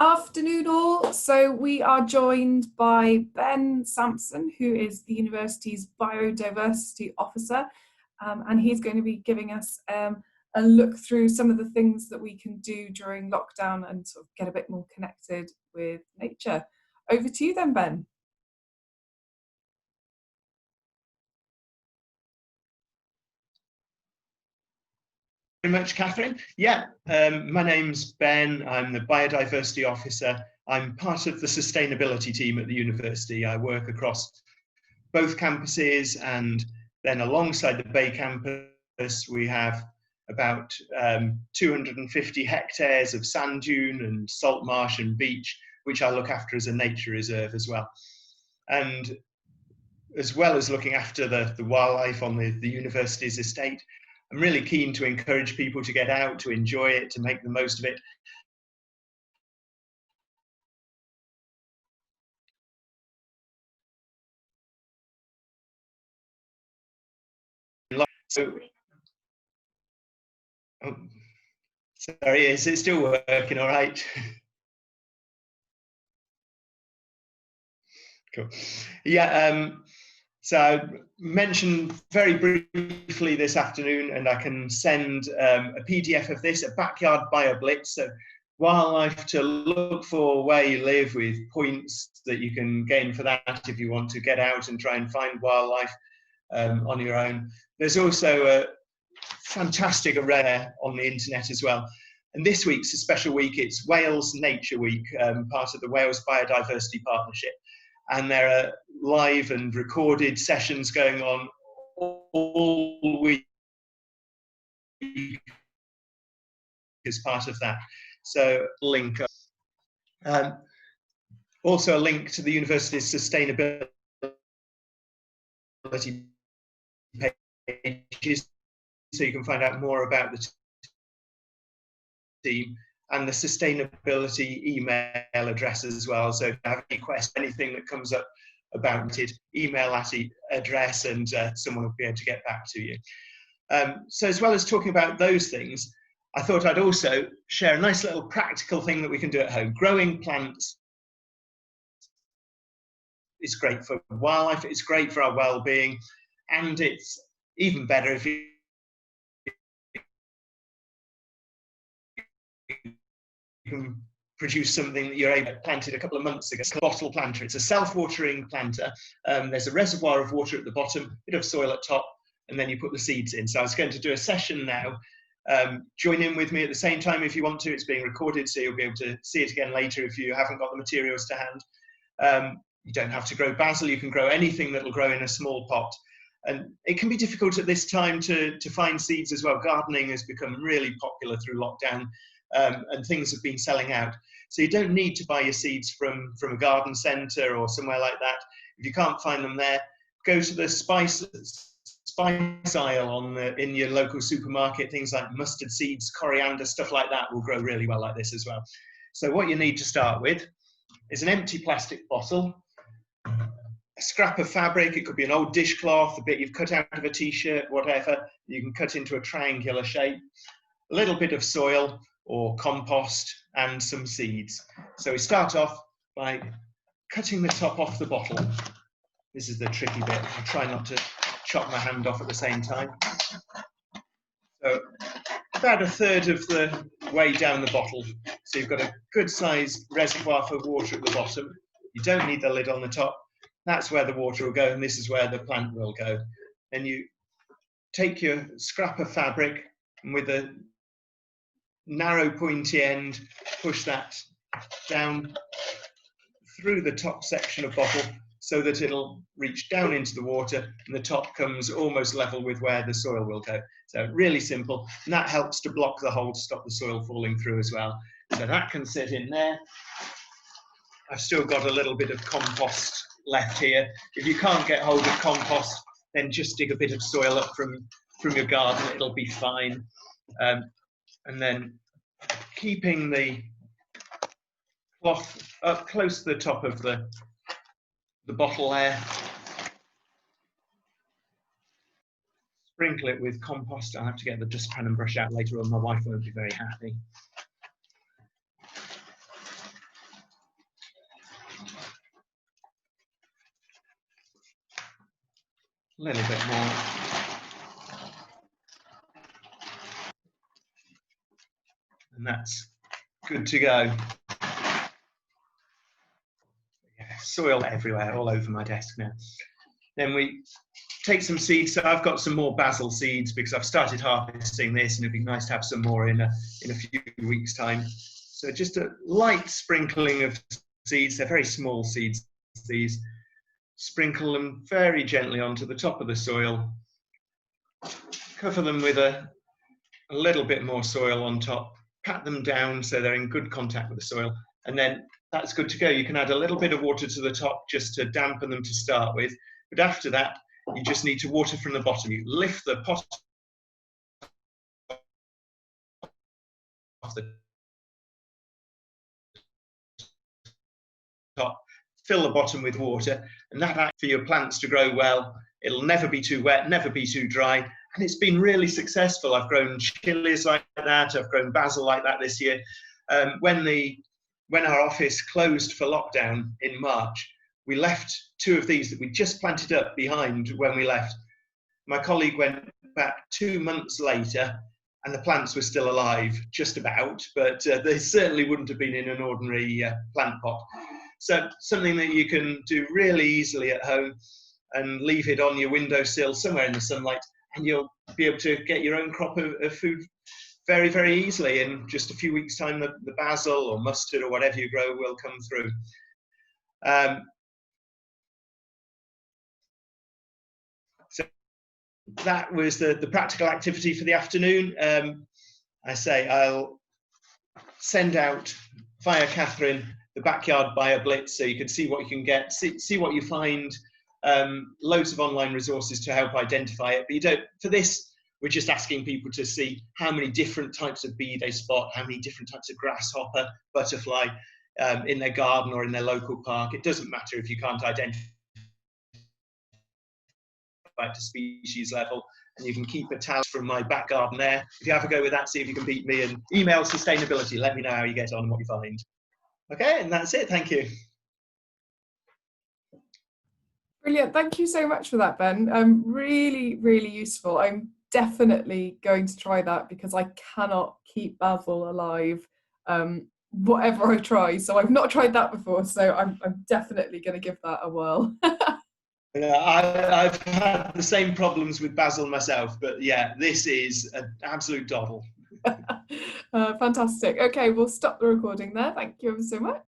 Afternoon all. So we are joined by Ben Sampson, who is the university's Biodiversity Officer, and he's going to be giving us a look through some of the things that we can do during lockdown and sort of get a bit more connected with nature. Over to you then, Ben. Very much, Catherine. Yeah, my name's Ben. I'm the Biodiversity Officer. I'm part of the sustainability team at the university. I work across both campuses, and then alongside the Bay campus, we have about 250 hectares of sand dune and salt marsh and beach, which I look after as a nature reserve as well. And as well as looking after the wildlife on the university's estate, I'm really keen to encourage people to get out, to enjoy it, to make the most of it. So, oh, sorry, is it still working all right? Cool. Yeah, so I mentioned very briefly this afternoon, and I can send a PDF of this, a backyard BioBlitz. So wildlife to look for where you live, with points that you can gain for that if you want to get out and try and find wildlife on your own. There's also a fantastic array on the internet as well. And this week's a special week. It's Wales Nature Week, part of the Wales Biodiversity Partnership. And there are live and recorded sessions going on all week as part of that. So link up. Also a link to the university's sustainability pages, so you can find out more about the team, and the sustainability email address as well. So if you have any questions, anything that comes up about it, email that address and someone will be able to get back to you. So as well as talking about those things, I thought I'd also share a nice little practical thing that we can do at home. Growing plants is great for wildlife, it's great for our well-being, and it's even better if you can produce something that you're planted a couple of months ago. It's a bottle planter. It's a self-watering planter. There's a reservoir of water at the bottom, bit of soil at top, and then you put the seeds in. So I was going to do a session now. Join in with me at the same time if you want to. It's being recorded, so you'll be able to see it again later if you haven't got the materials to hand. You don't have to grow basil. You can grow anything that will grow in a small pot. And it can be difficult at this time to find seeds as well. Gardening has become really popular through lockdown. And things have been selling out. So you don't need to buy your seeds from a garden centre or somewhere like that. If you can't find them there, go to the spice aisle in your local supermarket. Things like mustard seeds, coriander, stuff like that will grow really well like this as well. So what you need to start with is an empty plastic bottle, a scrap of fabric. It could be an old dishcloth, a bit you've cut out of a t-shirt, whatever. You can cut into a triangular shape, a little bit of soil or compost, and some seeds. So we start off by cutting the top off the bottle. This is the tricky bit. I'll try not to chop my hand off at the same time. So about a third of the way down the bottle. So you've got a good sized reservoir for water at the bottom. You don't need the lid on the top. That's where the water will go, and this is where the plant will go. Then you take your scrap of fabric, and with a narrow pointy end, push that down through the top section of bottle so that it'll reach down into the water, and the top comes almost level with where the soil will go. So really simple, and that helps to block the hole to stop the soil falling through as well. So that can sit in there. I've still got a little bit of compost left here. If you can't get hold of compost, then just dig a bit of soil up from your garden, it'll be fine. And then keeping the cloth up close to the top of the bottle there. Sprinkle it with compost. I'll have to get the dustpan and brush out later on. My wife won't be very happy. A little bit more. And that's good to go. Yeah, soil everywhere, all over my desk now. Then we take some seeds. So I've got some more basil seeds because I've started harvesting this, and it'd be nice to have some more in a few weeks' time. So just a light sprinkling of seeds. They're very small seeds, these. Sprinkle them very gently onto the top of the soil. Cover them with a little bit more soil on top. Pat them down so they're in good contact with the soil. And then that's good to go. You can add a little bit of water to the top just to dampen them to start with. But after that, you just need to water from the bottom. You lift the pot off the top, fill the bottom with water, and that for your plants to grow well. It'll never be too wet, never be too dry, and it's been really successful. I've grown chilies like that, I've grown basil like that this year. When our office closed for lockdown in March, we left 2 of these that we just planted up behind when we left. My colleague went back 2 months later, and the plants were still alive, just about, but they certainly wouldn't have been in an ordinary plant pot. So something that you can do really easily at home and leave it on your windowsill somewhere in the sunlight, and you'll be able to get your own crop of food very, very easily. In just a few weeks' time, the basil or mustard or whatever you grow will come through. So that was the practical activity for the afternoon. I'll send out via Catherine the backyard buyer blitz so you can see what you can get, see what you find. Loads of online resources to help identify it. But you don't, for this, we're just asking people to see how many different types of bee they spot, how many different types of grasshopper, butterfly in their garden or in their local park. It doesn't matter if you can't identify to species level, and you can keep a tally from my back garden there. If you have a go with that, see if you can beat me, and email sustainability, let me know how you get on and what you find. Okay, and that's it. Thank you. Brilliant. Thank you so much for that, Ben. Really, really useful. I'm definitely going to try that because I cannot keep basil alive, whatever I try. So I've not tried that before. So I'm definitely going to give that a whirl. Yeah, I've had the same problems with basil myself, but yeah, this is an absolute doddle. Fantastic. Okay, we'll stop the recording there. Thank you ever so much.